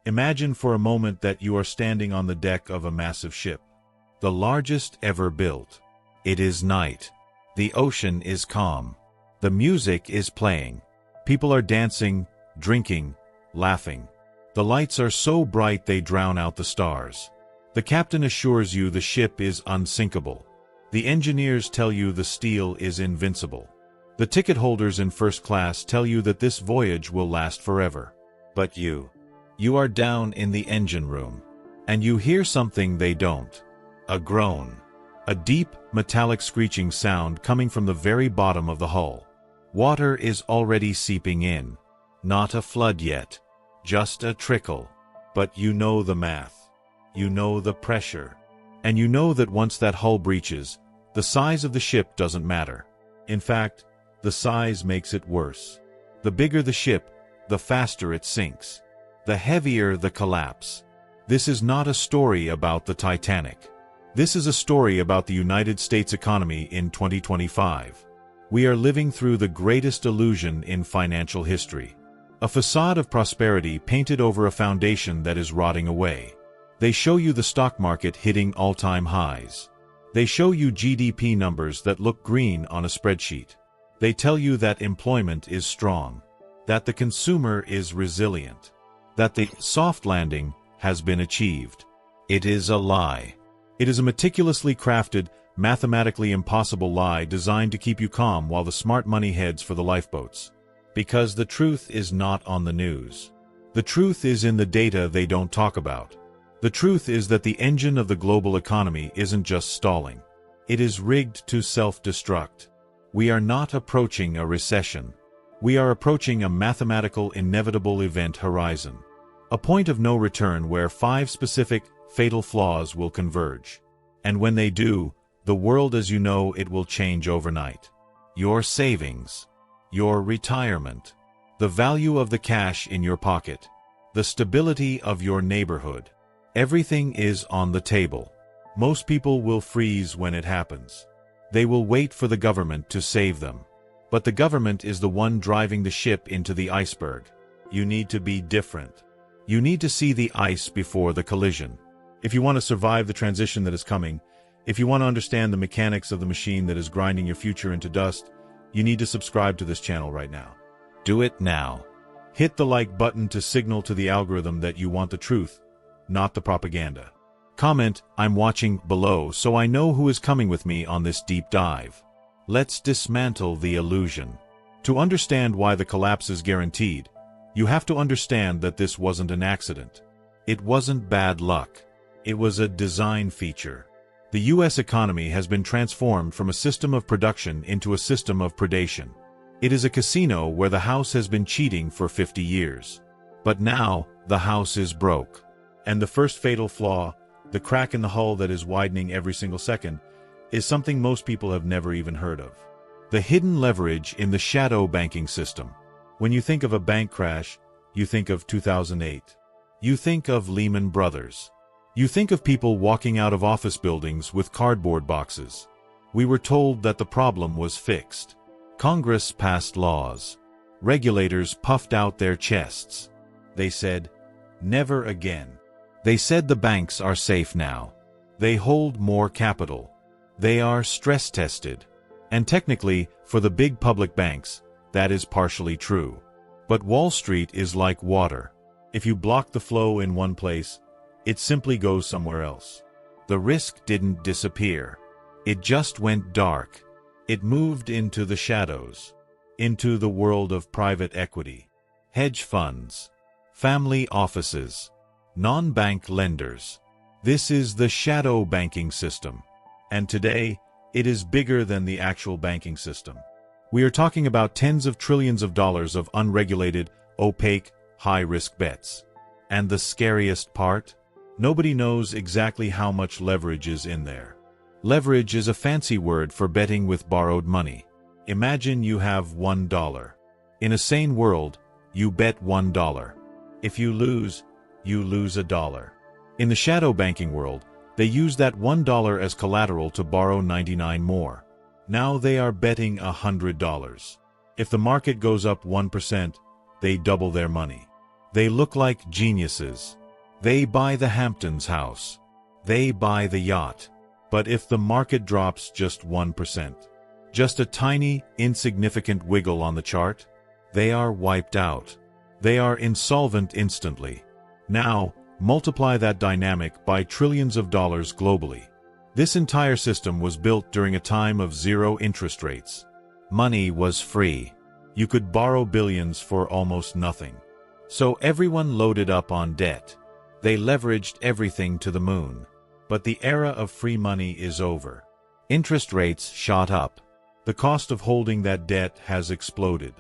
Imagine for a moment that you are standing on the deck of a massive ship, the largest ever built. It is night. The ocean is calm. The music is playing. People are dancing, drinking, laughing. The lights are so bright they drown out the stars. The captain assures you the ship is unsinkable. The engineers tell you the steel is invincible. The ticket holders in first class tell you that this voyage will last forever. But you are down in the engine room, and you hear something they don't. A groan. A deep, metallic screeching sound coming from the very bottom of the hull. Water is already seeping in. Not a flood yet. Just a trickle. But you know the math. You know the pressure. And you know that once that hull breaches, the size of the ship doesn't matter. In fact, the size makes it worse. The bigger the ship, the faster it sinks. The heavier the collapse. This is not a story about the Titanic. This is a story about the United States economy in 2025. We are living through the greatest illusion in financial history. A facade of prosperity painted over a foundation that is rotting away. They show you the stock market hitting all-time highs. They show you GDP numbers that look green on a spreadsheet. They tell you that employment is strong, that the consumer is resilient, that the soft landing has been achieved. It is a lie. It is a meticulously crafted, mathematically impossible lie designed to keep you calm while the smart money heads for the lifeboats. Because the truth is not on the news. The truth is in the data they don't talk about. The truth is that the engine of the global economy isn't just stalling. It is rigged to self-destruct. We are not approaching a recession. We are approaching a mathematical inevitable event horizon. A point of no return where 5 specific, fatal flaws will converge. And when they do, the world as you know it will change overnight. Your savings, your retirement, the value of the cash in your pocket, the stability of your neighborhood. Everything is on the table. Most people will freeze when it happens. They will wait for the government to save them. But the government is the one driving the ship into the iceberg. You need to be different. You need to see the ice before the collision. If you want to survive the transition that is coming, if you want to understand the mechanics of the machine that is grinding your future into dust, you need to subscribe to this channel right now. Do it now. Hit the like button to signal to the algorithm that you want the truth, not the propaganda. Comment, "I'm watching," below so I know who is coming with me on this deep dive. Let's dismantle the illusion. To understand why the collapse is guaranteed, you have to understand that this wasn't an accident. It wasn't bad luck. It was a design feature. The U.S. economy has been transformed from a system of production into a system of predation. It is a casino where the house has been cheating for 50 years. But now, the house is broke. And the first fatal flaw, the crack in the hull that is widening every single second, is something most people have never even heard of. The hidden leverage in the shadow banking system. When you think of a bank crash, you think of 2008. You think of Lehman Brothers. You think of people walking out of office buildings with cardboard boxes. We were told that the problem was fixed. Congress passed laws. Regulators puffed out their chests. They said, "Never again." They said the banks are safe now. They hold more capital. They are stress-tested. And technically, for the big public banks, that is partially true. But Wall Street is like water. If you block the flow in one place, it simply goes somewhere else. The risk didn't disappear. It just went dark. It moved into the shadows, into the world of private equity, hedge funds, family offices, non-bank lenders. This is the shadow banking system. And today, it is bigger than the actual banking system. We are talking about tens of trillions of dollars of unregulated, opaque, high-risk bets. And the scariest part? Nobody knows exactly how much leverage is in there. Leverage is a fancy word for betting with borrowed money. Imagine you have $1. In a sane world, you bet $1. If you lose $1. In the shadow banking world, they use that $1 as collateral to borrow 99 more. Now they are betting $100. If the market goes up 1%, they double their money. They look like geniuses. They buy the Hamptons house. They buy the yacht. But if the market drops just 1%, just a tiny, insignificant wiggle on the chart, they are wiped out. They are insolvent instantly. Now, multiply that dynamic by trillions of dollars globally. This entire system was built during a time of zero interest rates. Money was free. You could borrow billions for almost nothing. So everyone loaded up on debt. They leveraged everything to the moon. But the era of free money is over. Interest rates shot up. The cost of holding that debt has exploded.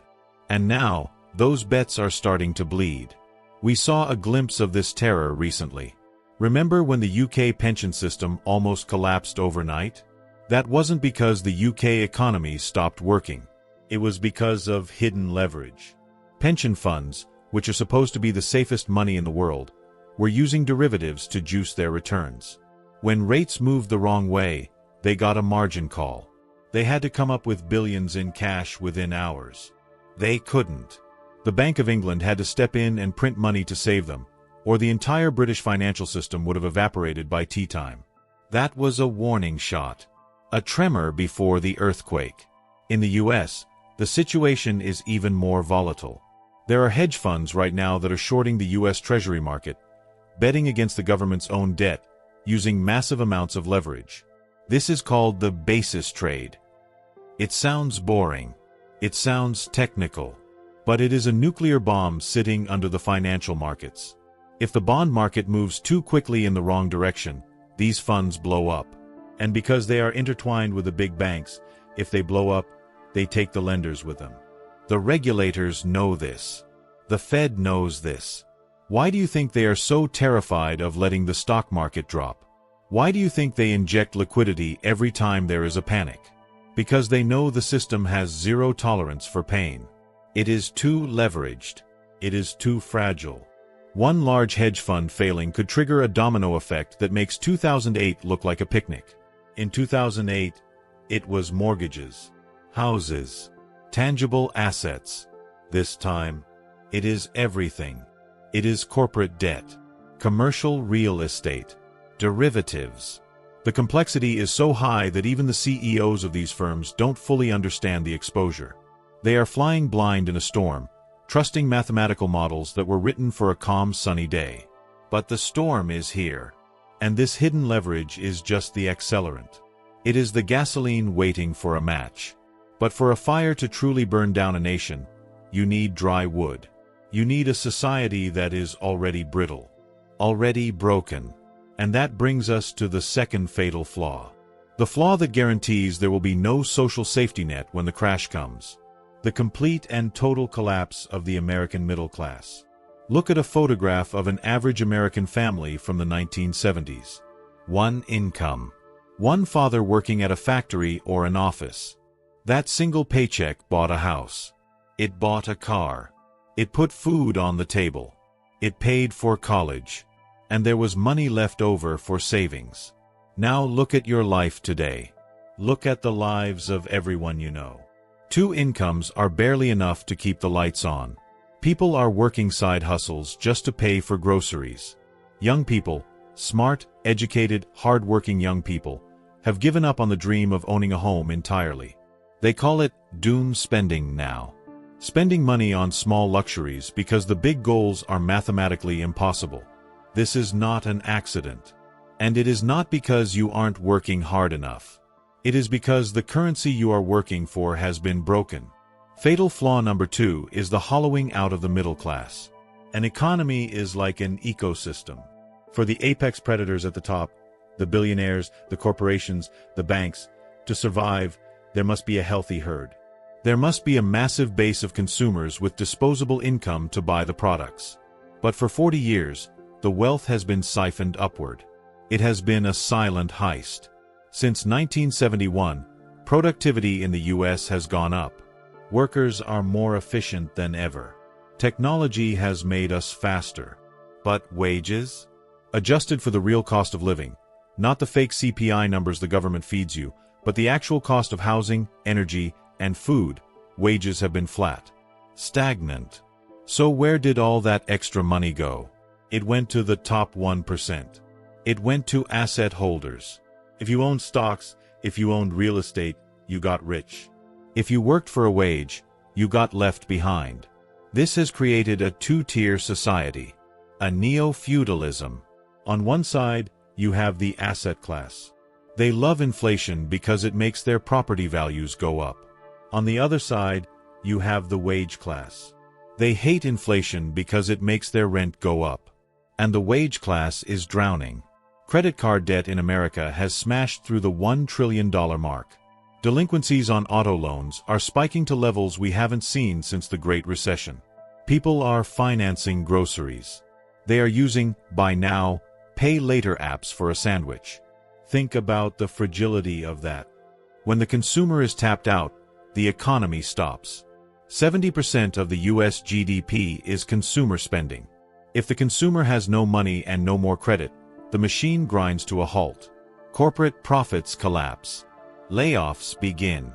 And now, those bets are starting to bleed. We saw a glimpse of this terror recently. Remember when the UK pension system almost collapsed overnight? That wasn't because the UK economy stopped working. It was because of hidden leverage. Pension funds, which are supposed to be the safest money in the world, were using derivatives to juice their returns. When rates moved the wrong way, they got a margin call. They had to come up with billions in cash within hours. They couldn't. The Bank of England had to step in and print money to save them, or the entire British financial system would have evaporated by tea time. That was a warning shot. A tremor before the earthquake. In the US, the situation is even more volatile. There are hedge funds right now that are shorting the US Treasury market, betting against the government's own debt, using massive amounts of leverage. This is called the basis trade. It sounds boring. It sounds technical. But it is a nuclear bomb sitting under the financial markets. If the bond market moves too quickly in the wrong direction, these funds blow up. And because they are intertwined with the big banks, if they blow up, they take the lenders with them. The regulators know this. The Fed knows this. Why do you think they are so terrified of letting the stock market drop? Why do you think they inject liquidity every time there is a panic? Because they know the system has zero tolerance for pain. It is too leveraged. It is too fragile. One large hedge fund failing could trigger a domino effect that makes 2008 look like a picnic. In 2008, it was mortgages, houses, tangible assets. This time, it is everything. It is corporate debt, commercial real estate, derivatives. The complexity is so high that even the CEOs of these firms don't fully understand the exposure. They are flying blind in a storm, trusting mathematical models that were written for a calm, sunny day. But the storm is here. And this hidden leverage is just the accelerant. It is the gasoline waiting for a match. But for a fire to truly burn down a nation, you need dry wood. You need a society that is already brittle, already broken. And that brings us to the second fatal flaw. The flaw that guarantees there will be no social safety net when the crash comes. The complete and total collapse of the American middle class. Look at a photograph of an average American family from the 1970s. One income. One father working at a factory or an office. That single paycheck bought a house. It bought a car. It put food on the table. It paid for college. And there was money left over for savings. Now look at your life today. Look at the lives of everyone you know. Two incomes are barely enough to keep the lights on. People are working side hustles just to pay for groceries. Young people, smart, educated, hard-working young people, have given up on the dream of owning a home entirely. They call it doom spending now. Spending money on small luxuries because the big goals are mathematically impossible. This is not an accident. And it is not because you aren't working hard enough. It is because the currency you are working for has been broken. Fatal flaw number 2 is the hollowing out of the middle class. An economy is like an ecosystem. For the apex predators at the top, the billionaires, the corporations, the banks, to survive, there must be a healthy herd. There must be a massive base of consumers with disposable income to buy the products. But for 40 years, the wealth has been siphoned upward. It has been a silent heist. Since 1971, productivity in the US has gone up. Workers are more efficient than ever. Technology has made us faster. But wages? Adjusted for the real cost of living, not the fake CPI numbers the government feeds you, but the actual cost of housing, energy, and food, wages have been flat. Stagnant. So where did all that extra money go? It went to the top 1%. It went to asset holders. If you owned stocks, if you owned real estate, you got rich. If you worked for a wage, you got left behind. This has created a two-tier society, a neo-feudalism. On one side, you have the asset class. They love inflation because it makes their property values go up. On the other side, you have the wage class. They hate inflation because it makes their rent go up. And the wage class is drowning. Credit card debt in America has smashed through the $1 trillion mark. Delinquencies on auto loans are spiking to levels we haven't seen since the Great Recession. People are financing groceries. They are using buy now, pay later apps for a sandwich. Think about the fragility of that. When the consumer is tapped out, the economy stops. 70% of the US GDP is consumer spending. If the consumer has no money and no more credit, the machine grinds to a halt. Corporate profits collapse. Layoffs begin.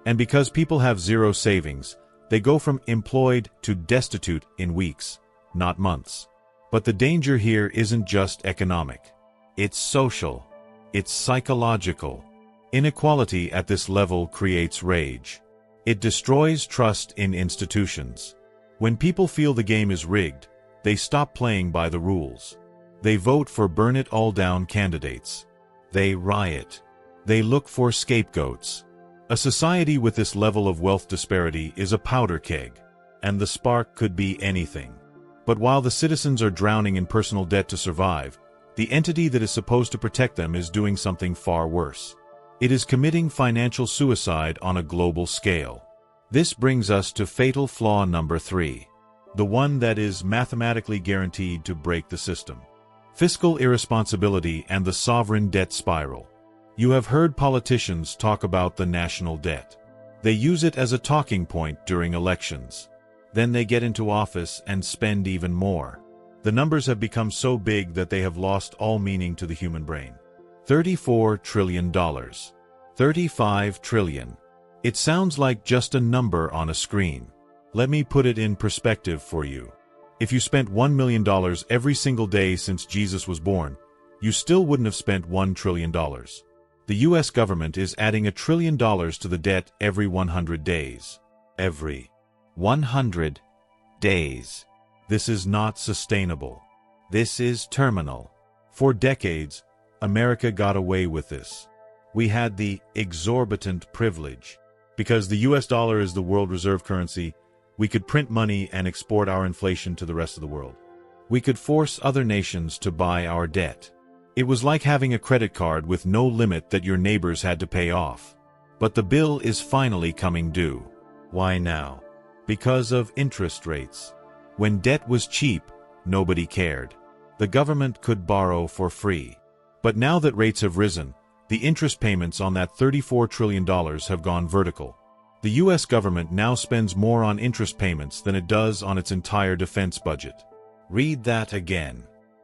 And because people have zero savings, they go from employed to destitute in weeks, not months. But the danger here isn't just economic. It's social. It's psychological. Inequality at this level creates rage. It destroys trust in institutions. When people feel the game is rigged, they stop playing by the rules. They vote for burn-it-all-down candidates. They riot. They look for scapegoats. A society with this level of wealth disparity is a powder keg, and the spark could be anything. But while the citizens are drowning in personal debt to survive, the entity that is supposed to protect them is doing something far worse. It is committing financial suicide on a global scale. This brings us to fatal flaw number 3, the one that is mathematically guaranteed to break the system. Fiscal irresponsibility and the sovereign debt spiral. You have heard politicians talk about the national debt. They use it as a talking point during elections. Then they get into office and spend even more. The numbers have become so big that they have lost all meaning to the human brain. $34 trillion. $35 trillion. It sounds like just a number on a screen. Let me put it in perspective for you. If you spent $1 million every single day since Jesus was born, you still wouldn't have spent $1 trillion. The US government is adding $1 trillion to the debt every 100 days. Every 100 days. This is not sustainable. This is terminal. For decades, America got away with this. We had the exorbitant privilege. Because the US dollar is the world reserve currency, we could print money and export our inflation to the rest of the world. We could force other nations to buy our debt. It was like having a credit card with no limit that your neighbors had to pay off. But the bill is finally coming due. Why now? Because of interest rates. When debt was cheap, nobody cared. The government could borrow for free. But now that rates have risen, the interest payments on that $34 trillion have gone vertical. The US government now spends more on interest payments than it does on its entire defense budget. Read that again.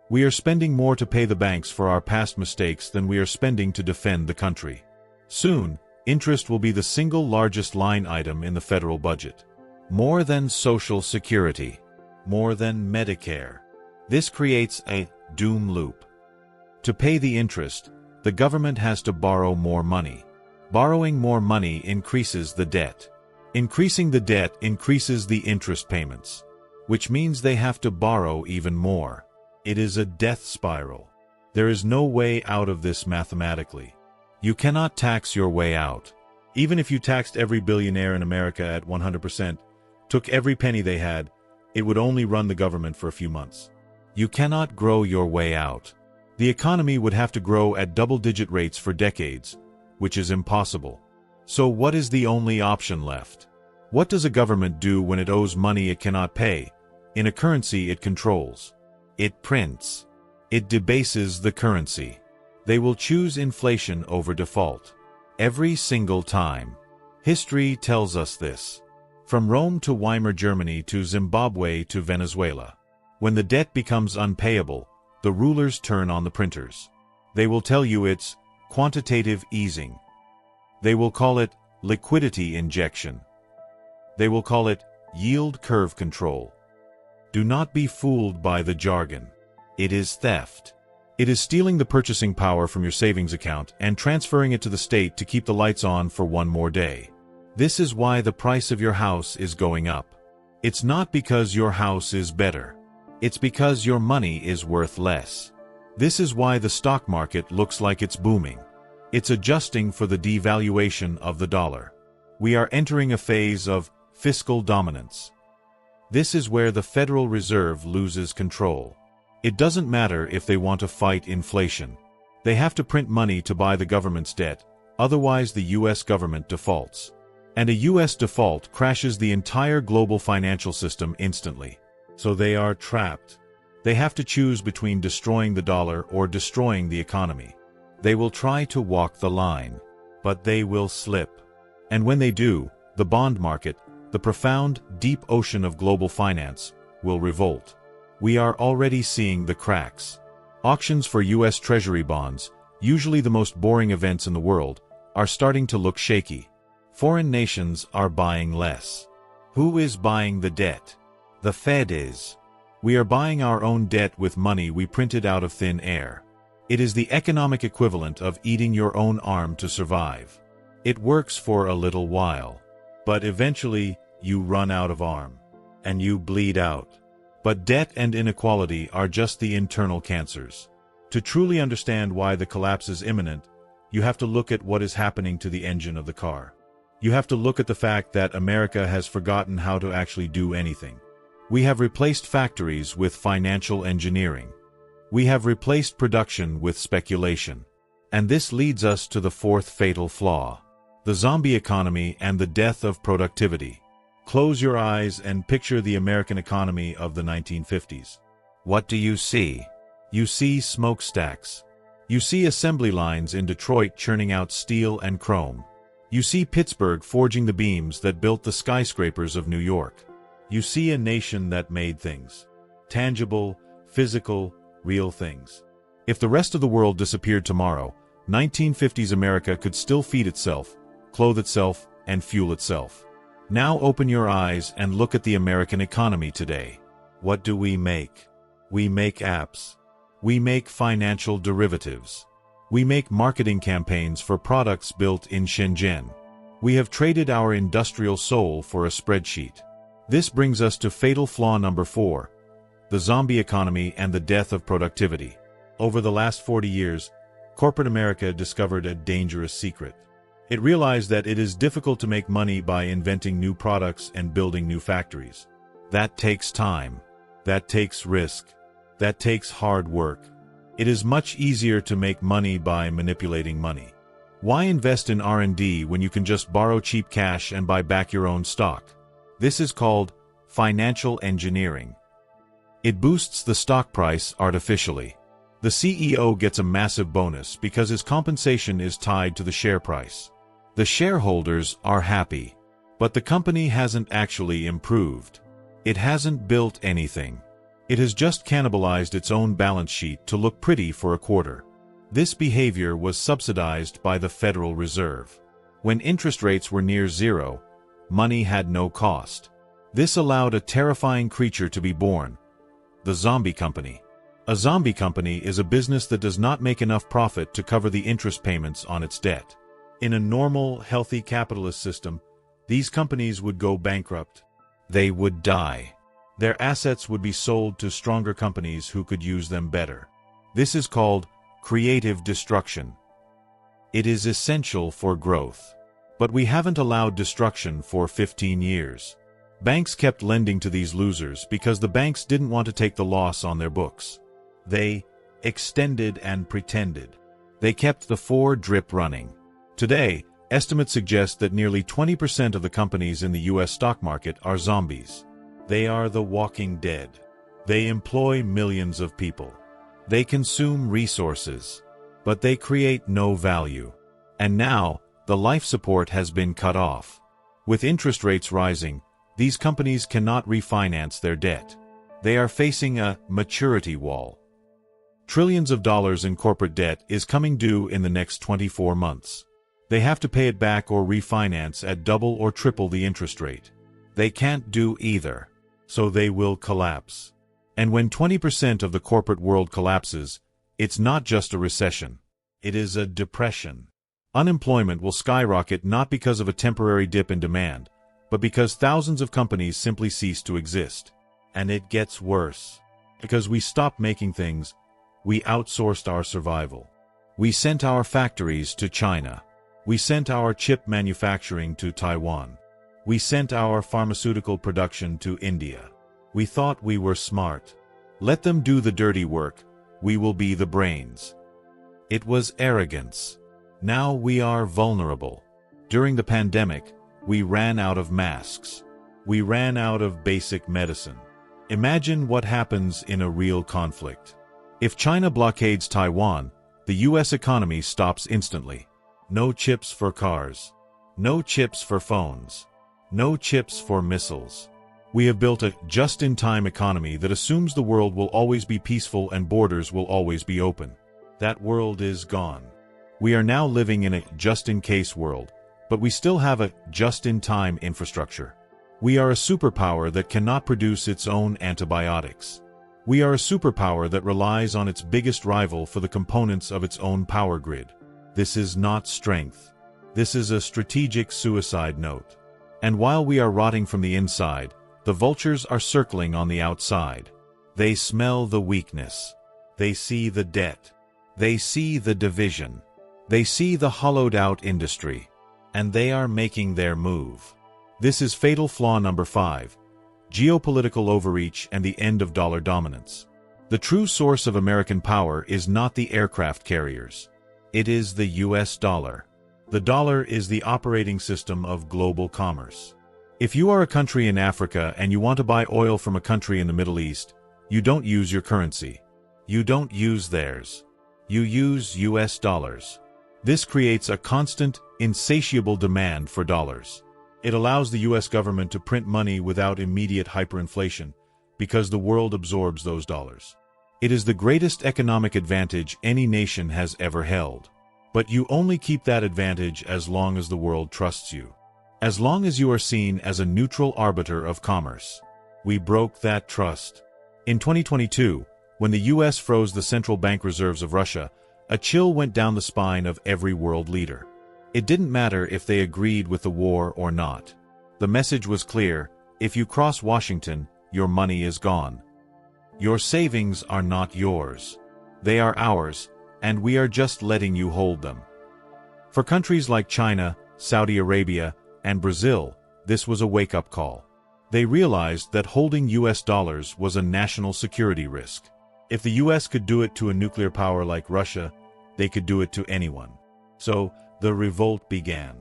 We are spending more to pay the banks for our past mistakes than we are spending to defend the country. Soon, interest will be the single largest line item in the federal budget. More than Social Security. More than Medicare. This creates a doom loop. To pay the interest, the government has to borrow more money. Borrowing more money increases the debt. Increasing the debt increases the interest payments, which means they have to borrow even more. It is a death spiral. There is no way out of this mathematically. You cannot tax your way out. Even if you taxed every billionaire in America at 100%, took every penny they had, it would only run the government for a few months. You cannot grow your way out. The economy would have to grow at double-digit rates for decades, which is impossible. So what is the only option left? What does a government do when it owes money it cannot pay, in a currency it controls? It prints. It debases the currency. They will choose inflation over default. Every single time. History tells us this. From Rome to Weimar Germany to Zimbabwe to Venezuela. When the debt becomes unpayable, the rulers turn on the printers. They will tell you it's quantitative easing. They will call it liquidity injection. They will call it yield curve control. Do not be fooled by the jargon. It is theft. It is stealing the purchasing power from your savings account and transferring it to the state to keep the lights on for one more day. This is why the price of your house is going up. It's not because your house is better. It's because your money is worth less. This is why the stock market looks like it's booming. It's adjusting for the devaluation of the dollar. We are entering a phase of fiscal dominance. This is where the Federal Reserve loses control. It doesn't matter if they want to fight inflation. They have to print money to buy the government's debt, otherwise the U.S. government defaults. And a U.S. default crashes the entire global financial system instantly. So they are trapped. They have to choose between destroying the dollar or destroying the economy. They will try to walk the line, but they will slip. And when they do, the bond market, the profound, deep ocean of global finance, will revolt. We are already seeing the cracks. Auctions for U.S. Treasury bonds, usually the most boring events in the world, are starting to look shaky. Foreign nations are buying less. Who is buying the debt? The Fed is. We are buying our own debt with money we printed out of thin air. It is the economic equivalent of eating your own arm to survive. It works for a little while. But eventually, you run out of arm. And you bleed out. But debt and inequality are just the internal cancers. To truly understand why the collapse is imminent, you have to look at what is happening to the engine of the car. You have to look at the fact that America has forgotten how to actually do anything. We have replaced factories with financial engineering. We have replaced production with speculation. And this leads us to the fourth fatal flaw: the zombie economy and the death of productivity. Close your eyes and picture the American economy of the 1950s. What do you see? You see smokestacks. You see assembly lines in Detroit churning out steel and chrome. You see Pittsburgh forging the beams that built the skyscrapers of New York. You see a nation that made things. Tangible, physical, real things. If the rest of the world disappeared tomorrow, 1950s America could still feed itself, clothe itself, and fuel itself. Now open your eyes and look at the American economy today. What do we make? We make apps. We make financial derivatives. We make marketing campaigns for products built in Shenzhen. We have traded our industrial soul for a spreadsheet. This brings us to fatal flaw number 4, the zombie economy and the death of productivity. Over the last 40 years, corporate America discovered a dangerous secret. It realized that it is difficult to make money by inventing new products and building new factories. That takes time. That takes risk. That takes hard work. It is much easier to make money by manipulating money. Why invest in R&D when you can just borrow cheap cash and buy back your own stock? This is called financial engineering. It boosts the stock price artificially. The CEO gets a massive bonus because his compensation is tied to the share price. The shareholders are happy. But the company hasn't actually improved. It hasn't built anything. It has just cannibalized its own balance sheet to look pretty for a quarter. This behavior was subsidized by the Federal Reserve. When interest rates were near zero, money had no cost. This allowed a terrifying creature to be born: the zombie company. A zombie company is a business that does not make enough profit to cover the interest payments on its debt. In a normal, healthy capitalist system, these companies would go bankrupt. They would die. Their assets would be sold to stronger companies who could use them better. This is called creative destruction. It is essential for growth. But we haven't allowed destruction for 15 years. Banks kept lending to these losers because the banks didn't want to take the loss on their books. They extended and pretended. They kept the drip running. Today, estimates suggest that nearly 20% of the companies in the U.S. stock market are zombies. They are the walking dead. They employ millions of people. They consume resources, but they create no value. And now, the life support has been cut off. With interest rates rising, these companies cannot refinance their debt. They are facing a maturity wall. Trillions of dollars in corporate debt is coming due in the next 24 months. They have to pay it back or refinance at double or triple the interest rate. They can't do either, so they will collapse. And when 20% of the corporate world collapses, it's not just a recession. It is a depression. Unemployment will skyrocket not because of a temporary dip in demand, but because thousands of companies simply cease to exist. And it gets worse. Because we stopped making things, we outsourced our survival. We sent our factories to China. We sent our chip manufacturing to Taiwan. We sent our pharmaceutical production to India. We thought we were smart. Let them do the dirty work. We will be the brains. It was arrogance. Now we are vulnerable. During the pandemic, we ran out of masks. We ran out of basic medicine. Imagine what happens in a real conflict. If China blockades Taiwan, the U.S. economy stops instantly. No chips for cars. No chips for phones. No chips for missiles. We have built a just-in-time economy that assumes the world will always be peaceful and borders will always be open. That world is gone. We are now living in a just-in-case world, but we still have a just-in-time infrastructure. We are a superpower that cannot produce its own antibiotics. We are a superpower that relies on its biggest rival for the components of its own power grid. This is not strength. This is a strategic suicide note. And while we are rotting from the inside, the vultures are circling on the outside. They smell the weakness. They see the debt. They see the division. They see the hollowed-out industry. And they are making their move. This is fatal flaw number 5. Geopolitical overreach and the end of dollar dominance. The true source of American power is not the aircraft carriers. It is the US dollar. The dollar is the operating system of global commerce. If you are a country in Africa and you want to buy oil from a country in the Middle East, you don't use your currency. You don't use theirs. You use US dollars. This creates a constant, insatiable demand for dollars. It allows the US government to print money without immediate hyperinflation, because the world absorbs those dollars. It is the greatest economic advantage any nation has ever held. But you only keep that advantage as long as the world trusts you. As long as you are seen as a neutral arbiter of commerce. We broke that trust. In 2022, when the US froze the central bank reserves of Russia, a chill went down the spine of every world leader. It didn't matter if they agreed with the war or not. The message was clear: if you cross Washington, your money is gone. Your savings are not yours. They are ours, and we are just letting you hold them. For countries like China, Saudi Arabia, and Brazil, this was a wake-up call. They realized that holding US dollars was a national security risk. If the US could do it to a nuclear power like Russia, they could do it to anyone. So, the revolt began.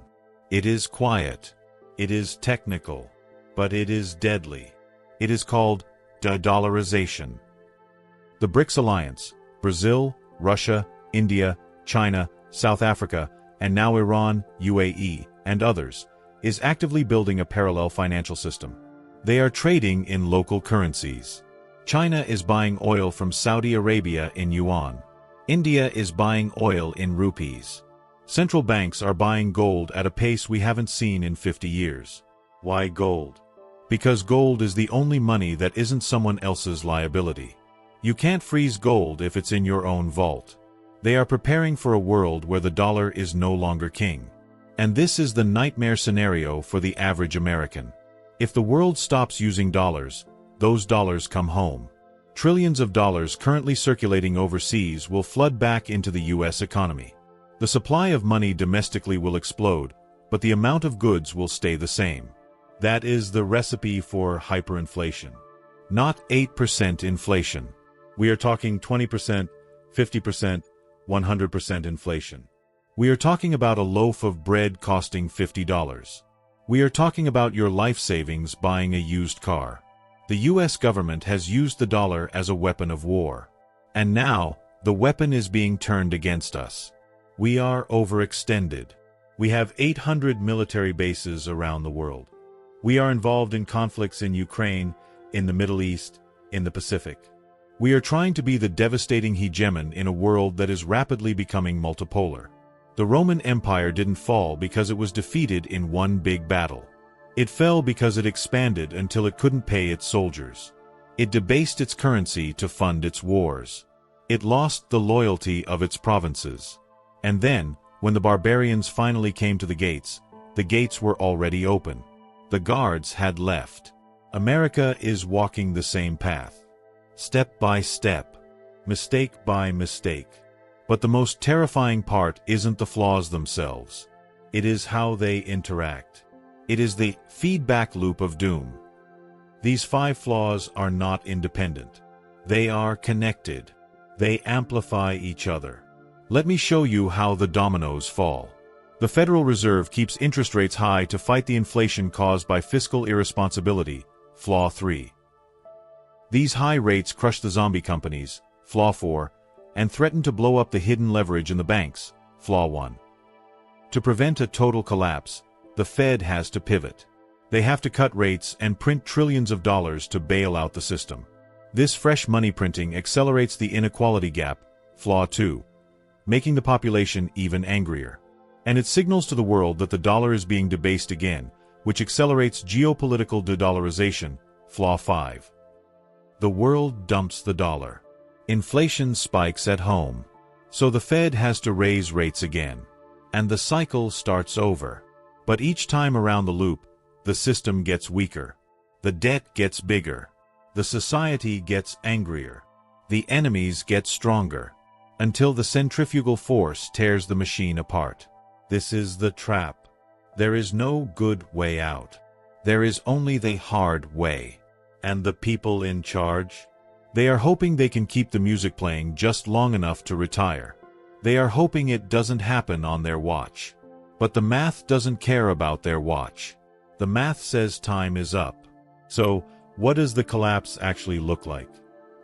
It is quiet. It is technical. But it is deadly. It is called de-dollarization. The BRICS alliance, Brazil, Russia, India, China, South Africa, and now Iran, UAE, and others, is actively building a parallel financial system. They are trading in local currencies. China is buying oil from Saudi Arabia in yuan. India is buying oil in rupees. Central banks are buying gold at a pace we haven't seen in 50 years. Why gold? Because gold is the only money that isn't someone else's liability. You can't freeze gold if it's in your own vault. They are preparing for a world where the dollar is no longer king. And this is the nightmare scenario for the average American. If the world stops using dollars, those dollars come home. Trillions of dollars currently circulating overseas will flood back into the US economy. The supply of money domestically will explode, but the amount of goods will stay the same. That is the recipe for hyperinflation. Not 8% inflation. We are talking 20%, 50%, 100% inflation. We are talking about a loaf of bread costing $50. We are talking about your life savings buying a used car. The US government has used the dollar as a weapon of war. And now, the weapon is being turned against us. We are overextended. We have 800 military bases around the world. We are involved in conflicts in Ukraine, in the Middle East, in the Pacific. We are trying to be the devastating hegemon in a world that is rapidly becoming multipolar. The Roman Empire didn't fall because it was defeated in one big battle. It fell because it expanded until it couldn't pay its soldiers. It debased its currency to fund its wars. It lost the loyalty of its provinces. And then, when the barbarians finally came to the gates were already open. The guards had left. America is walking the same path. Step by step. Mistake by mistake. But the most terrifying part isn't the flaws themselves. It is how they interact. It is the feedback loop of doom. These 5 flaws are not independent. They are connected. They amplify each other. Let me show you how the dominoes fall. The Federal Reserve keeps interest rates high to fight the inflation caused by fiscal irresponsibility, flaw 3. These high rates crush the zombie companies, flaw 4, and threaten to blow up the hidden leverage in the banks, flaw 1. To prevent a total collapse, the Fed has to pivot. They have to cut rates and print trillions of dollars to bail out the system. This fresh money printing accelerates the inequality gap, flaw 2, making the population even angrier. And it signals to the world that the dollar is being debased again, which accelerates geopolitical de-dollarization, flaw 5. The world dumps the dollar. Inflation spikes at home. So the Fed has to raise rates again. And the cycle starts over. But each time around the loop, the system gets weaker. The debt gets bigger. The society gets angrier. The enemies get stronger. Until the centrifugal force tears the machine apart. This is the trap. There is no good way out. There is only the hard way. And the people in charge? They are hoping they can keep the music playing just long enough to retire. They are hoping it doesn't happen on their watch. But the math doesn't care about their watch. The math says time is up. So, what does the collapse actually look like?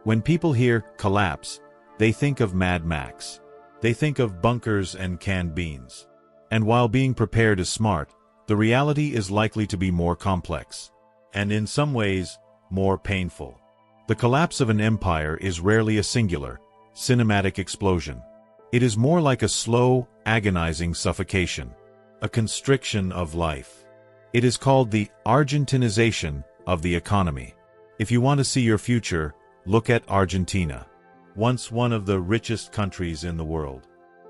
When people hear collapse, they think of Mad Max. They think of bunkers and canned beans. And while being prepared is smart, the reality is likely to be more complex. And in some ways, more painful. The collapse of an empire is rarely a singular, cinematic explosion. It is more like a slow, agonizing suffocation. A constriction of life. It is called the Argentinization of the economy. If you want to see your future, look at Argentina. Once one of the richest countries in the world.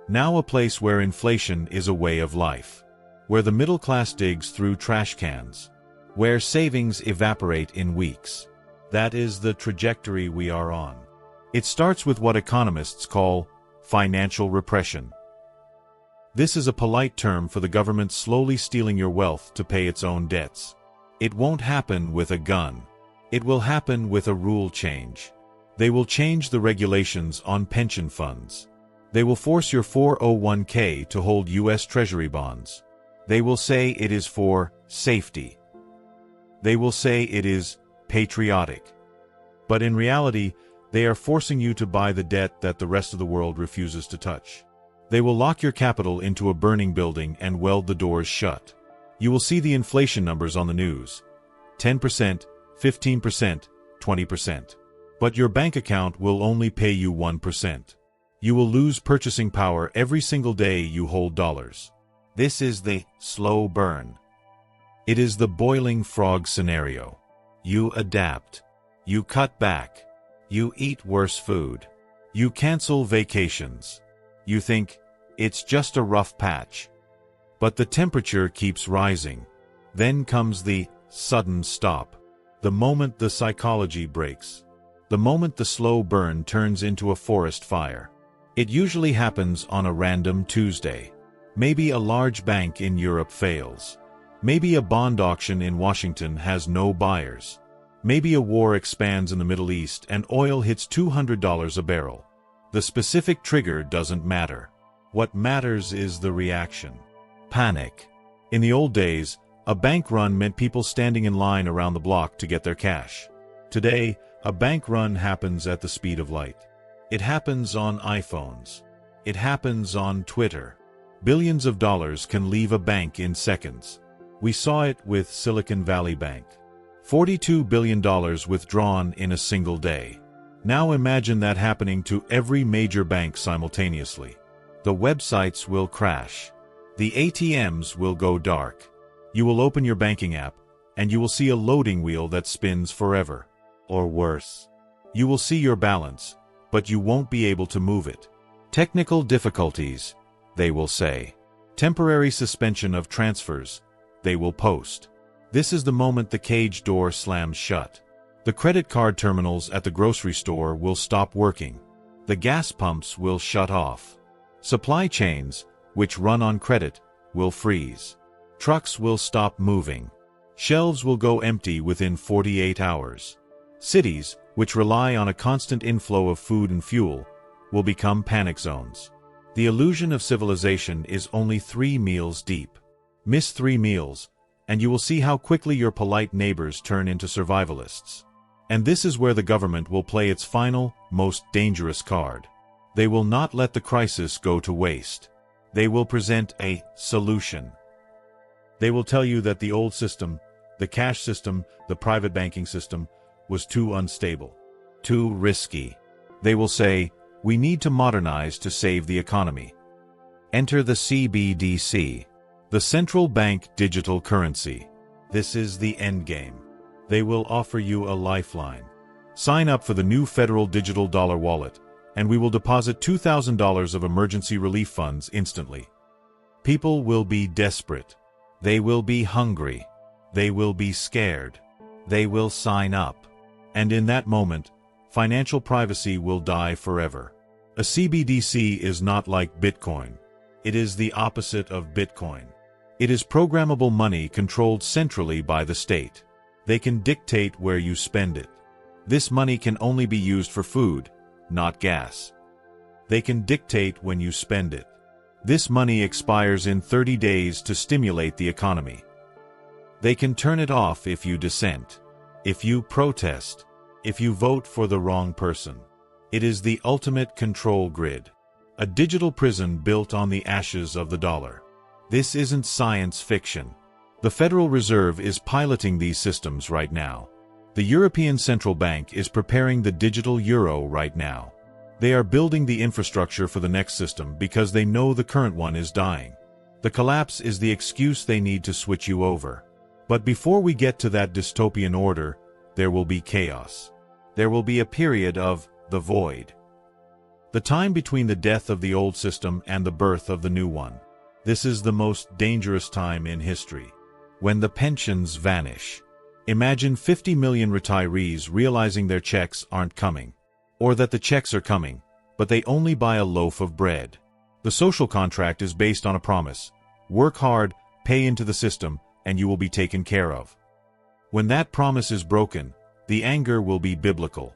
Now a place where inflation is a way of life. Where the middle class digs through trash cans. Where savings evaporate in weeks. That is the trajectory we are on. It starts with what economists call financial repression. This is a polite term for the government slowly stealing your wealth to pay its own debts. It won't happen with a gun. It will happen with a rule change. They will change the regulations on pension funds. They will force your 401k to hold U.S. Treasury bonds. They will say it is for safety. They will say it is patriotic. But in reality, they are forcing you to buy the debt that the rest of the world refuses to touch. They will lock your capital into a burning building and weld the doors shut. You will see the inflation numbers on the news. 10%, 15%, 20%. But your bank account will only pay you 1%. You will lose purchasing power every single day you hold dollars. This is the slow burn. It is the boiling frog scenario. You adapt. You cut back. You eat worse food. You cancel vacations. You think, it's just a rough patch. But the temperature keeps rising. Then comes the sudden stop. The moment the psychology breaks. The moment the slow burn turns into a forest fire. It usually happens on a random Tuesday. Maybe a large bank in Europe fails. Maybe a bond auction in Washington has no buyers. Maybe a war expands in the Middle East and oil hits $200 a barrel. The specific trigger doesn't matter. What matters is the reaction. Panic. In the old days, a bank run meant people standing in line around the block to get their cash. Today, a bank run happens at the speed of light. It happens on iPhones. It happens on Twitter. Billions of dollars can leave a bank in seconds. We saw it with Silicon Valley Bank. $42 billion withdrawn in a single day. Now imagine that happening to every major bank simultaneously. The websites will crash. The ATMs will go dark. You will open your banking app, and you will see a loading wheel that spins forever. or worse. You will see your balance, but you won't be able to move it. Technical difficulties, they will say. Temporary suspension of transfers, they will post. This is the moment the cage door slams shut. The credit card terminals at the grocery store will stop working. The gas pumps will shut off. Supply chains, which run on credit, will freeze. Trucks will stop moving. Shelves will go empty within 48 hours. Cities, which rely on a constant inflow of food and fuel, will become panic zones. The illusion of civilization is only 3 meals deep. Miss 3 meals, and you will see how quickly your polite neighbors turn into survivalists. And this is where the government will play its final, most dangerous card. They will not let the crisis go to waste. They will present a solution. They will tell you that the old system, the cash system, the private banking system, was too unstable, too risky. They will say, we need to modernize to save the economy. Enter the CBDC, the central bank digital currency. This is the endgame. They will offer you a lifeline. Sign up for the new federal digital dollar wallet, and we will deposit $2,000 of emergency relief funds instantly. People will be desperate. They will be hungry. They will be scared. They will sign up. And in that moment, financial privacy will die forever. A CBDC is not like Bitcoin. It is the opposite of Bitcoin. It is programmable money controlled centrally by the state. They can dictate where you spend it. This money can only be used for food, not gas. They can dictate when you spend it. This money expires in 30 days to stimulate the economy. They can turn it off if you dissent, if you protest, if you vote for the wrong person. It is the ultimate control grid, a digital prison built on the ashes of the dollar. This isn't science fiction. The Federal Reserve is piloting these systems right now. The European Central Bank is preparing the digital euro right now. They are building the infrastructure for the next system because they know the current one is dying. The collapse is the excuse they need to switch you over. But before we get to that dystopian order, there will be chaos. There will be a period of the void. The time between the death of the old system and the birth of the new one. This is the most dangerous time in history. When the pensions vanish. Imagine 50 million retirees realizing their checks aren't coming. Or that the checks are coming, but they only buy a loaf of bread. The social contract is based on a promise. Work hard, pay into the system, and you will be taken care of. When that promise is broken, the anger will be biblical.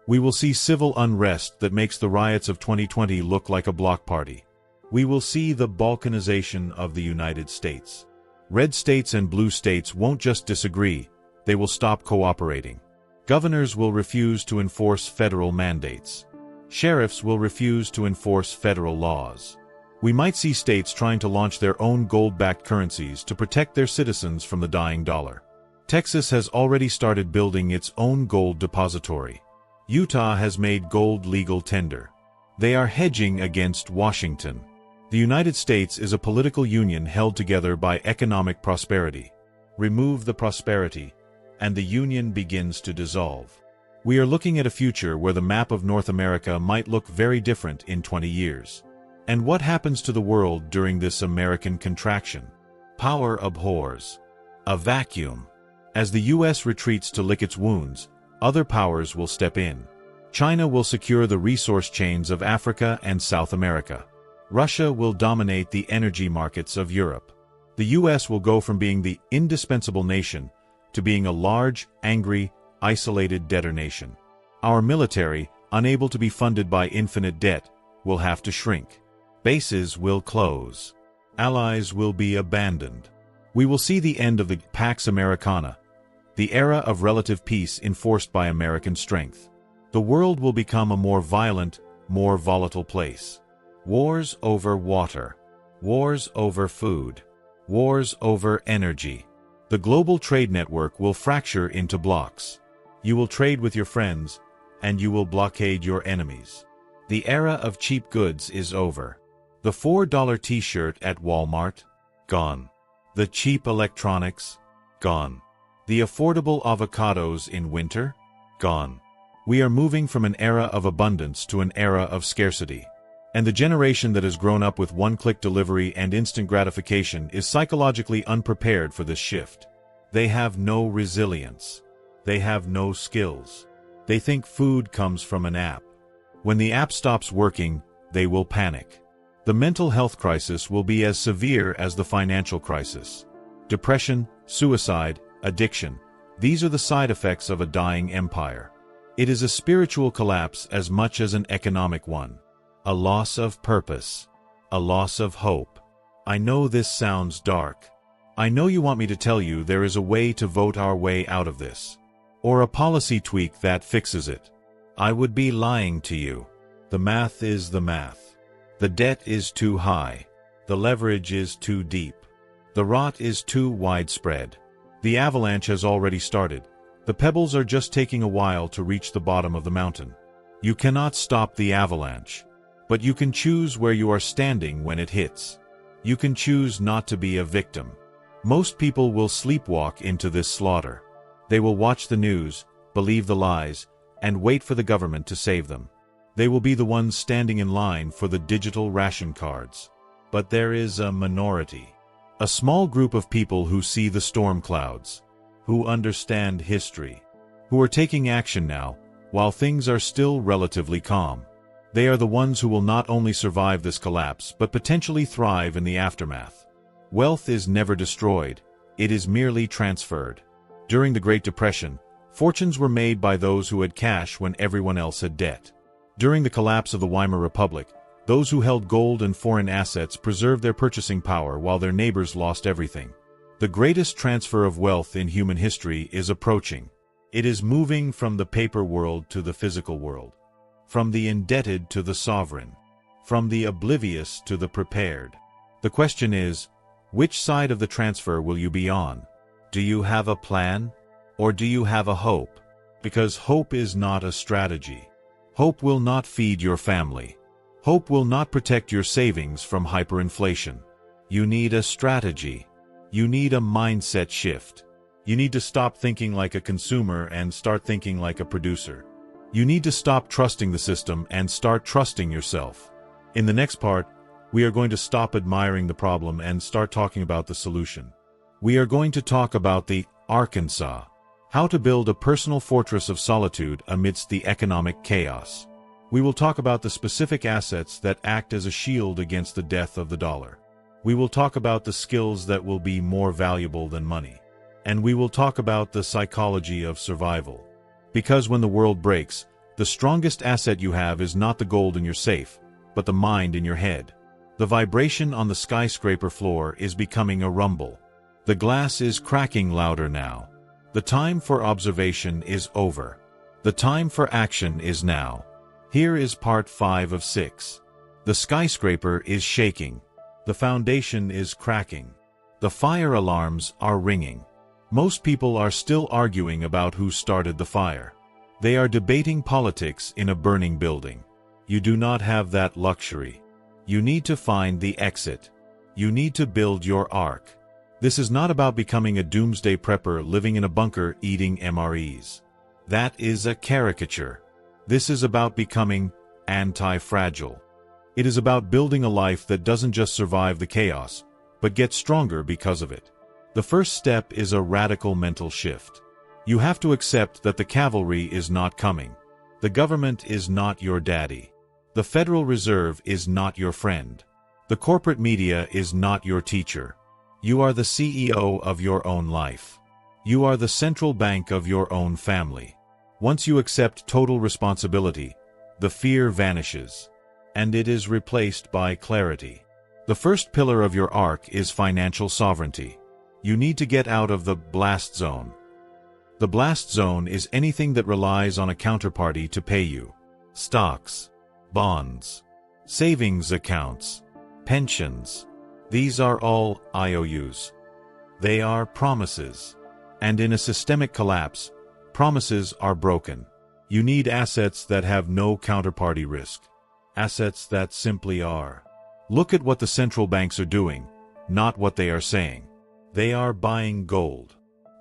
We will see civil unrest that makes the riots of 2020 look like a block party. We will see the balkanization of the United States. Red states and blue states won't just disagree, they will stop cooperating. Governors will refuse to enforce federal mandates. Sheriffs will refuse to enforce federal laws. We might see states trying to launch their own gold-backed currencies to protect their citizens from the dying dollar. Texas has already started building its own gold depository. Utah has made gold legal tender. They are hedging against Washington. The United States is a political union held together by economic prosperity. Remove the prosperity, and the union begins to dissolve. We are looking at a future where the map of North America might look very different in 20 years. And what happens to the world during this American contraction? Power abhors. A vacuum. As the U.S. retreats to lick its wounds, other powers will step in. China will secure the resource chains of Africa and South America. Russia will dominate the energy markets of Europe. The U.S. will go from being the indispensable nation to being a large, angry, isolated debtor nation. Our military, unable to be funded by infinite debt, will have to shrink. Bases will close. Allies will be abandoned. We will see the end of the Pax Americana, the era of relative peace enforced by American strength. The world will become a more violent, more volatile place. Wars over water. Wars over food. Wars over energy. The global trade network will fracture into blocks. You will trade with your friends, and you will blockade your enemies. The era of cheap goods is over. The $4 t-shirt at Walmart? Gone. The cheap electronics? Gone. The affordable avocados in winter? gone. We are moving from an era of abundance to an era of scarcity. And the generation that has grown up with one-click delivery and instant gratification is psychologically unprepared for this shift. They have no resilience. They have no skills. They think food comes from an app. When the app stops working, they will panic. The mental health crisis will be as severe as the financial crisis. Depression, suicide, addiction. These are the side effects of a dying empire. It is a spiritual collapse as much as an economic one. A loss of purpose. A loss of hope. I know this sounds dark. I know you want me to tell you there is a way to vote our way out of this. Or a policy tweak that fixes it. I would be lying to you. The math is the math. The debt is too high. The leverage is too deep. The rot is too widespread. The avalanche has already started. The pebbles are just taking a while to reach the bottom of the mountain. You cannot stop the avalanche. But you can choose where you are standing when it hits. You can choose not to be a victim. Most people will sleepwalk into this slaughter. They will watch the news, believe the lies, and wait for the government to save them. They will be the ones standing in line for the digital ration cards. But there is a minority. A small group of people who see the storm clouds, who understand history, who are taking action now, while things are still relatively calm. They are the ones who will not only survive this collapse, but potentially thrive in the aftermath. Wealth is never destroyed, it is merely transferred. During the Great Depression, fortunes were made by those who had cash when everyone else had debt. During the collapse of the Weimar Republic, those who held gold and foreign assets preserved their purchasing power while their neighbors lost everything. The greatest transfer of wealth in human history is approaching. It is moving from the paper world to the physical world. From the indebted to the sovereign. From the oblivious to the prepared. The question is, which side of the transfer will you be on? Do you have a plan? Or do you have a hope? Because hope is not a strategy. Hope will not feed your family. Hope will not protect your savings from hyperinflation. You need a strategy. You need a mindset shift. You need to stop thinking like a consumer and start thinking like a producer. You need to stop trusting the system and start trusting yourself. In the next part, we are going to stop admiring the problem and start talking about the solution. We are going to talk about the Arkansas, how to build a personal fortress of solitude amidst the economic chaos. We will talk about the specific assets that act as a shield against the death of the dollar. We will talk about the skills that will be more valuable than money. And we will talk about the psychology of survival. Because when the world breaks, the strongest asset you have is not the gold in your safe, but the mind in your head. The vibration on the skyscraper floor is becoming a rumble. The glass is cracking louder now. The time for observation is over. The time for action is now. Here is part 5 of 6. The skyscraper is shaking. The foundation is cracking. The fire alarms are ringing. Most people are still arguing about who started the fire. They are debating politics in a burning building. You do not have that luxury. You need to find the exit. You need to build your ark. This is not about becoming a doomsday prepper living in a bunker eating MREs. That is a caricature. This is about becoming anti-fragile. It is about building a life that doesn't just survive the chaos, but gets stronger because of it. The first step is a radical mental shift. You have to accept that the cavalry is not coming. The government is not your daddy. The Federal Reserve is not your friend. The corporate media is not your teacher. You are the CEO of your own life. You are the central bank of your own family. Once you accept total responsibility, the fear vanishes, and it is replaced by clarity. The first pillar of your ark is financial sovereignty. You need to get out of the blast zone. The blast zone is anything that relies on a counterparty to pay you. Stocks, bonds, savings accounts, pensions. These are all IOUs. They are promises. And in a systemic collapse, promises are broken. You need assets that have no counterparty risk. Assets that simply are. Look at what the central banks are doing, not what they are saying. They are buying gold.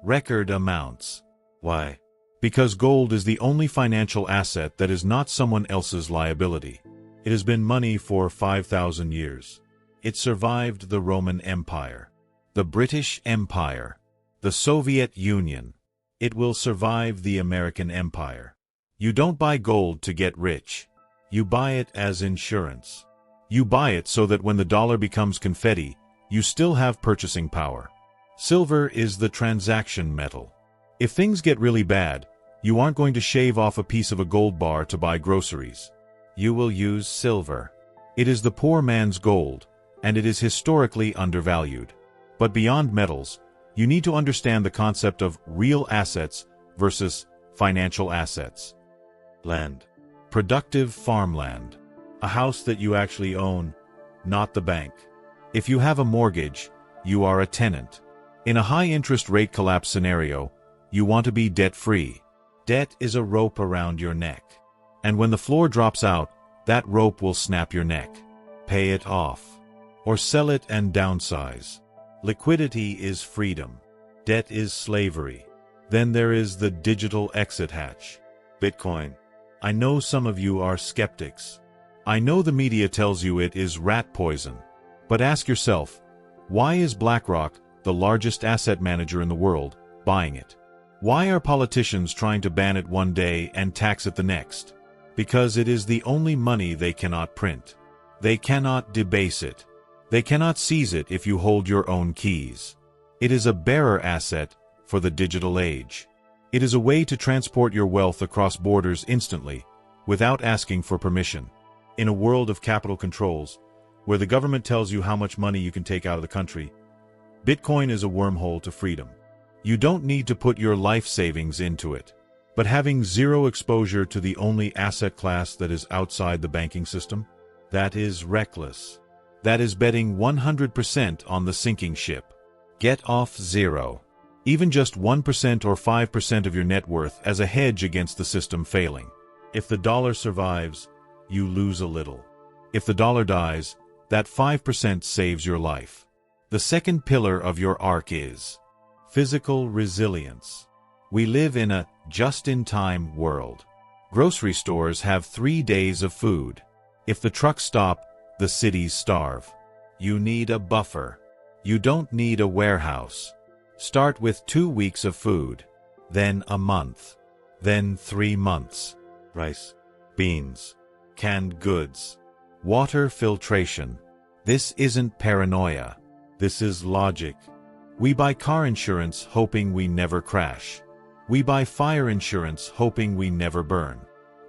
Record amounts. Why? Because gold is the only financial asset that is not someone else's liability. It has been money for 5,000 years. It survived the Roman Empire, the British Empire, the Soviet Union. It will survive the American Empire. You don't buy gold to get rich. You buy it as insurance. You buy it so that when the dollar becomes confetti, you still have purchasing power. Silver is the transaction metal. If things get really bad, you aren't going to shave off a piece of a gold bar to buy groceries. You will use silver. It is the poor man's gold, and it is historically undervalued. But beyond metals, you need to understand the concept of real assets versus financial assets. Land. Productive farmland. A house that you actually own, not the bank. If you have a mortgage, you are a tenant. In a high-interest rate collapse scenario, you want to be debt-free. Debt is a rope around your neck. And when the floor drops out, that rope will snap your neck. Pay it off. Or sell it and downsize. Liquidity is freedom. Debt is slavery. Then there is the digital exit hatch. Bitcoin. I know some of you are skeptics. I know the media tells you it is rat poison. But ask yourself, why is BlackRock, the largest asset manager in the world, buying it? Why are politicians trying to ban it one day and tax it the next? Because it is the only money they cannot print. They cannot debase it. They cannot seize it if you hold your own keys. It is a bearer asset for the digital age. It is a way to transport your wealth across borders instantly, without asking for permission. In a world of capital controls, where the government tells you how much money you can take out of the country, Bitcoin is a wormhole to freedom. You don't need to put your life savings into it. But having zero exposure to the only asset class that is outside the banking system, that is reckless. That is betting 100% on the sinking ship. Get off zero. Even just 1% or 5% of your net worth as a hedge against the system failing. If the dollar survives, you lose a little. If the dollar dies, that 5% saves your life. The second pillar of your arc is physical resilience. We live in a just-in-time world. Grocery stores have 3 days of food. If the trucks stop, the cities starve. You need a buffer. You don't need a warehouse. Start with 2 weeks of food, then a month, then 3 months. Rice, beans, canned goods, water filtration. This isn't paranoia. This is logic. We buy car insurance hoping we never crash. We buy fire insurance hoping we never burn.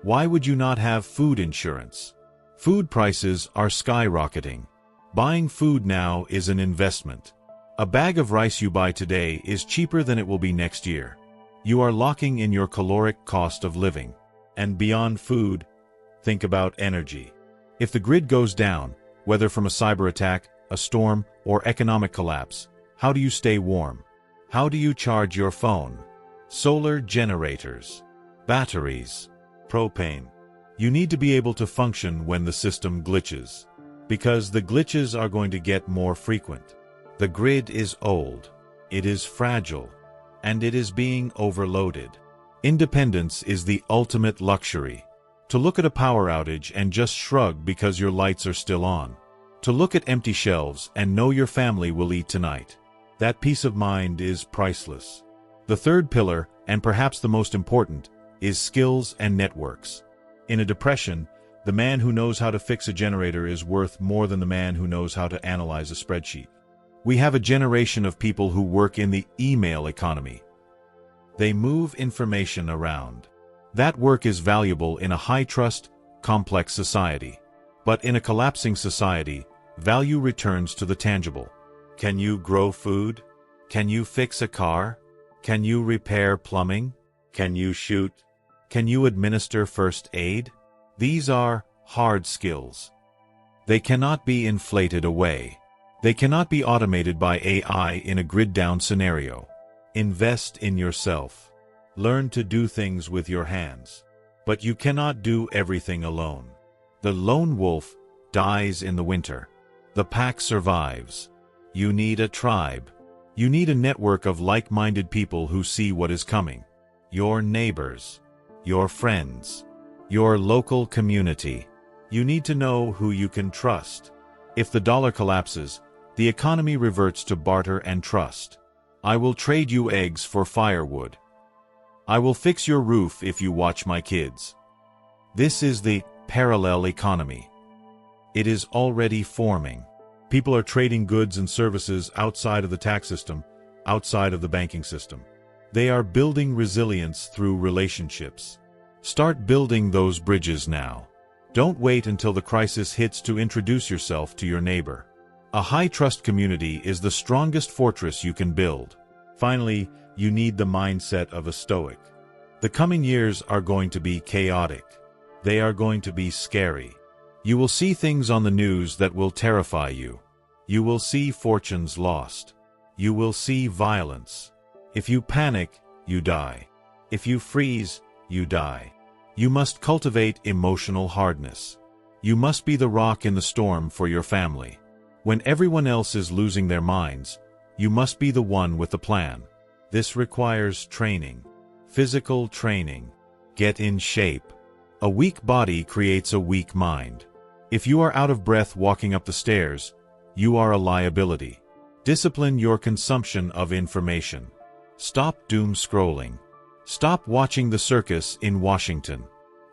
Why would you not have food insurance? Food prices are skyrocketing. Buying food now is an investment. A bag of rice you buy today is cheaper than it will be next year. You are locking in your caloric cost of living. And beyond food, think about energy. If the grid goes down, whether from a cyber attack, a storm, or economic collapse, how do you stay warm? How do you charge your phone? Solar generators, batteries, propane. You need to be able to function when the system glitches, because the glitches are going to get more frequent. The grid is old, it is fragile, and it is being overloaded. Independence is the ultimate luxury. To look at a power outage and just shrug because your lights are still on. To look at empty shelves and know your family will eat tonight. That peace of mind is priceless. The third pillar, and perhaps the most important, is skills and networks. In a depression, the man who knows how to fix a generator is worth more than the man who knows how to analyze a spreadsheet. We have a generation of people who work in the email economy. They move information around. That work is valuable in a high-trust, complex society. But in a collapsing society, value returns to the tangible. Can you grow food? Can you fix a car? Can you repair plumbing? Can you shoot? Can you administer first aid? These are hard skills. They cannot be inflated away. They cannot be automated by AI in a grid-down scenario. Invest in yourself. Learn to do things with your hands. But you cannot do everything alone. The lone wolf dies in the winter. The pack survives. You need a tribe. You need a network of like-minded people who see what is coming. your neighbors, your friends, your local community. You need to know who you can trust. If the dollar collapses, the economy reverts to barter and trust. I will trade you eggs for firewood. I will fix your roof if you watch my kids. This is the parallel economy. It is already forming. People are trading goods and services outside of the tax system, outside of the banking system. They are building resilience through relationships. Start building those bridges now. Don't wait until the crisis hits to introduce yourself to your neighbor. A high-trust community is the strongest fortress you can build. Finally, you need the mindset of a stoic. The coming years are going to be chaotic. They are going to be scary. You will see things on the news that will terrify you. You will see fortunes lost. You will see violence. If you panic, you die. If you freeze, you die. You must cultivate emotional hardness. You must be the rock in the storm for your family. When everyone else is losing their minds, you must be the one with the plan. This requires training. Physical training. Get in shape. A weak body creates a weak mind. If you are out of breath walking up the stairs, you are a liability. Discipline your consumption of information. Stop doom scrolling. Stop watching the circus in Washington.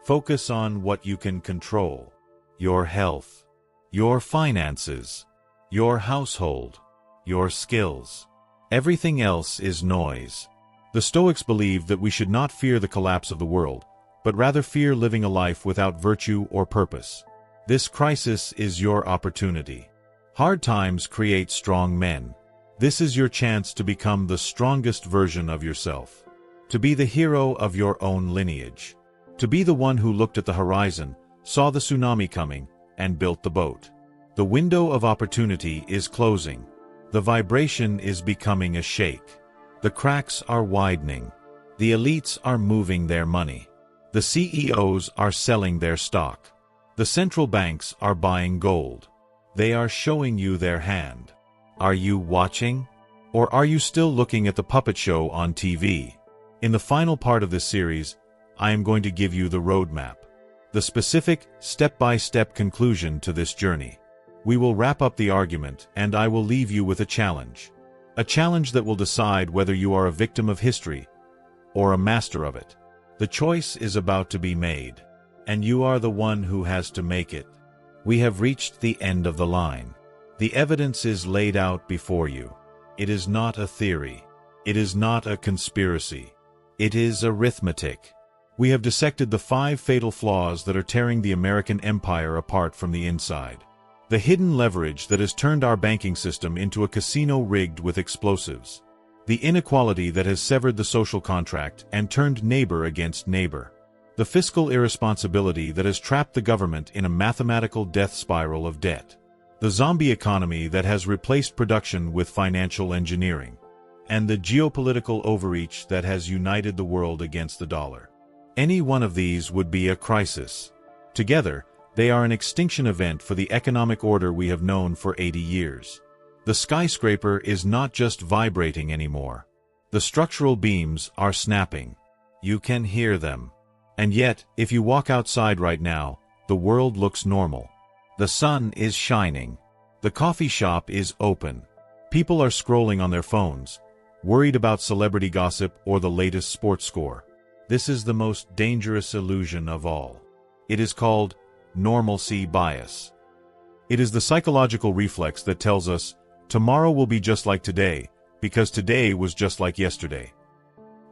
Focus on what you can control. Your health. Your finances. Your household. Your skills. Everything else is noise. The Stoics believed that we should not fear the collapse of the world, but rather fear living a life without virtue or purpose. This crisis is your opportunity. Hard times create strong men. This is your chance to become the strongest version of yourself. To be the hero of your own lineage. To be the one who looked at the horizon, saw the tsunami coming, and built the boat. The window of opportunity is closing. The vibration is becoming a shake. The cracks are widening. The elites are moving their money. The CEOs are selling their stock. The central banks are buying gold. They are showing you their hand. Are you watching? Or are you still looking at the puppet show on TV? In the final part of this series, I am going to give you the roadmap. The specific, step-by-step conclusion to this journey. We will wrap up the argument, and I will leave you with a challenge. A challenge that will decide whether you are a victim of history or a master of it. The choice is about to be made, and you are the one who has to make it. We have reached the end of the line. The evidence is laid out before you. It is not a theory. It is not a conspiracy. It is arithmetic. We have dissected the 5 fatal flaws that are tearing the American empire apart from the inside. The hidden leverage that has turned our banking system into a casino rigged with explosives. The inequality that has severed the social contract and turned neighbor against neighbor. The fiscal irresponsibility that has trapped the government in a mathematical death spiral of debt. The zombie economy that has replaced production with financial engineering. And the geopolitical overreach that has united the world against the dollar. Any one of these would be a crisis. Together, they are an extinction event for the economic order we have known for 80 years. The skyscraper is not just vibrating anymore. The structural beams are snapping. You can hear them. And yet, if you walk outside right now, the world looks normal. The sun is shining. The coffee shop is open. People are scrolling on their phones, worried about celebrity gossip or the latest sports score. This is the most dangerous illusion of all. It is called normalcy bias. It is the psychological reflex that tells us, tomorrow will be just like today, because today was just like yesterday.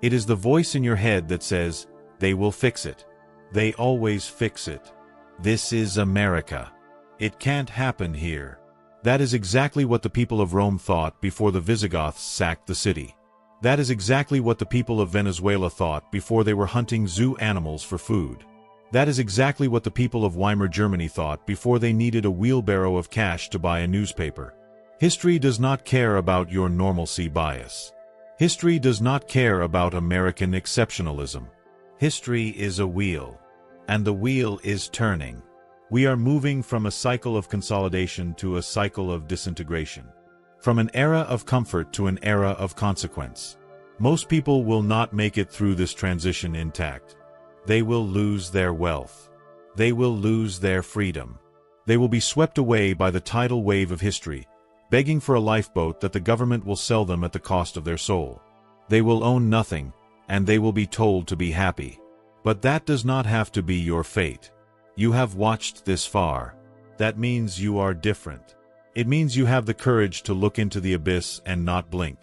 It is the voice in your head that says, they will fix it. They always fix it. This is America. It can't happen here. That is exactly what the people of Rome thought before the Visigoths sacked the city. That is exactly what the people of Venezuela thought before they were hunting zoo animals for food. That is exactly what the people of Weimar Germany thought before they needed a wheelbarrow of cash to buy a newspaper. History does not care about your normalcy bias. History does not care about American exceptionalism. History is a wheel, and the wheel is turning. We are moving from a cycle of consolidation to a cycle of disintegration. From an era of comfort to an era of consequence. Most people will not make it through this transition intact. They will lose their wealth. They will lose their freedom. They will be swept away by the tidal wave of history, begging for a lifeboat that the government will sell them at the cost of their soul. They will own nothing, and they will be told to be happy. But that does not have to be your fate. You have watched this far. That means you are different. It means you have the courage to look into the abyss and not blink.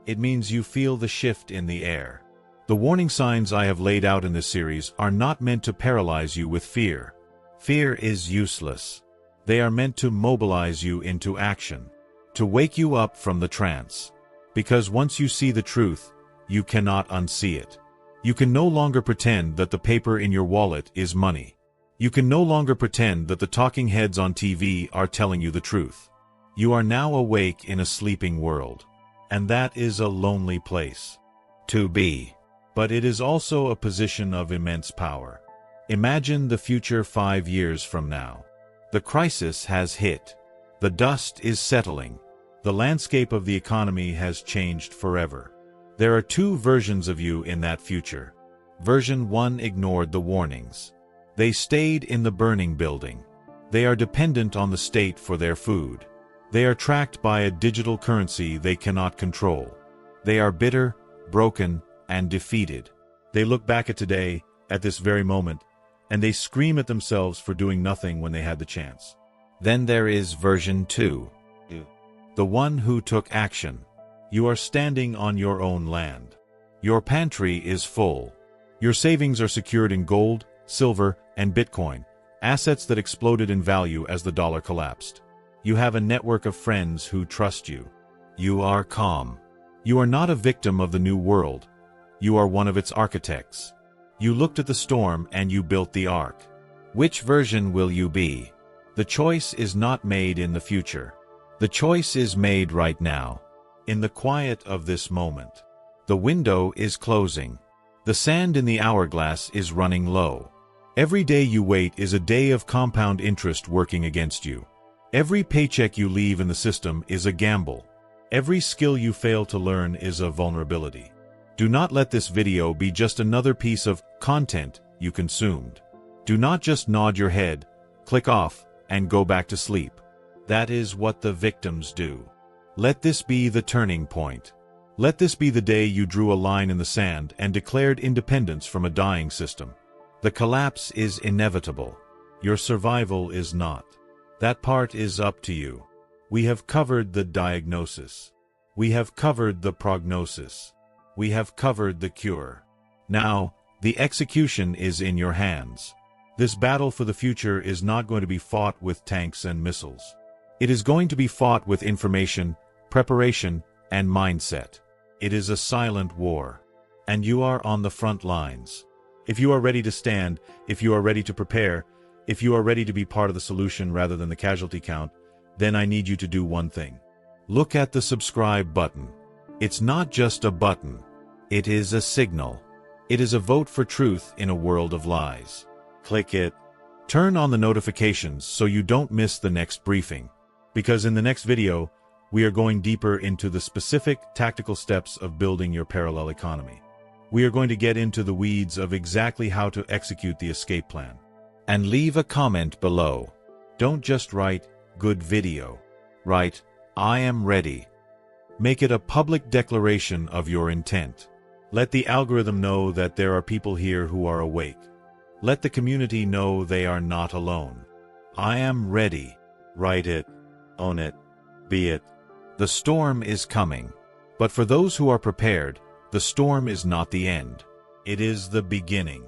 It means you feel the shift in the air. The warning signs I have laid out in this series are not meant to paralyze you with fear. Fear is useless. They are meant to mobilize you into action, to wake you up from the trance. Because once you see the truth, you cannot unsee it. You can no longer pretend that the paper in your wallet is money. You can no longer pretend that the talking heads on TV are telling you the truth. You are now awake in a sleeping world. And that is a lonely place to be. But it is also a position of immense power. Imagine the future 5 years from now. The crisis has hit. The dust is settling. The landscape of the economy has changed forever. There are 2 versions of you in that future. Version 1 ignored the warnings. They stayed in the burning building. They are dependent on the state for their food. They are tracked by a digital currency they cannot control. They are bitter, broken, and defeated. They look back at today, at this very moment, and they scream at themselves for doing nothing when they had the chance. Then there is version 2. The one who took action. You are standing on your own land. Your pantry is full. Your savings are secured in gold, silver, and Bitcoin, assets that exploded in value as the dollar collapsed. You have a network of friends who trust you. You are calm. You are not a victim of the new world. You are one of its architects. You looked at the storm and you built the ark. Which version will you be? The choice is not made in the future. The choice is made right now, in the quiet of this moment. The window is closing. The sand in the hourglass is running low. Every day you wait is a day of compound interest working against you. Every paycheck you leave in the system is a gamble. Every skill you fail to learn is a vulnerability. Do not let this video be just another piece of content you consumed. Do not just nod your head, click off, and go back to sleep. That is what the victims do. Let this be the turning point. Let this be the day you drew a line in the sand and declared independence from a dying system. The collapse is inevitable. Your survival is not. That part is up to you. We have covered the diagnosis. We have covered the prognosis. We have covered the cure. Now, the execution is in your hands. This battle for the future is not going to be fought with tanks and missiles. It is going to be fought with information, preparation, and mindset. It is a silent war. And you are on the front lines. If you are ready to stand, if you are ready to prepare, if you are ready to be part of the solution rather than the casualty count, then I need you to do one thing. Look at the subscribe button. It's not just a button. It is a signal. It is a vote for truth in a world of lies. Click it. Turn on the notifications so you don't miss the next briefing. Because in the next video, we are going deeper into the specific tactical steps of building your parallel economy. We are going to get into the weeds of exactly how to execute the escape plan. And leave a comment below. Don't just write, "Good video." Write, "I am ready." Make it a public declaration of your intent. Let the algorithm know that there are people here who are awake. Let the community know they are not alone. I am ready. Write it. Own it. Be it. The storm is coming. But for those who are prepared, the storm is not the end. It is the beginning.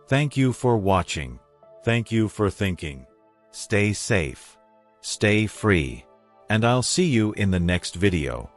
Thank you for watching. Thank you for thinking. Stay safe. Stay free. And I'll see you in the next video.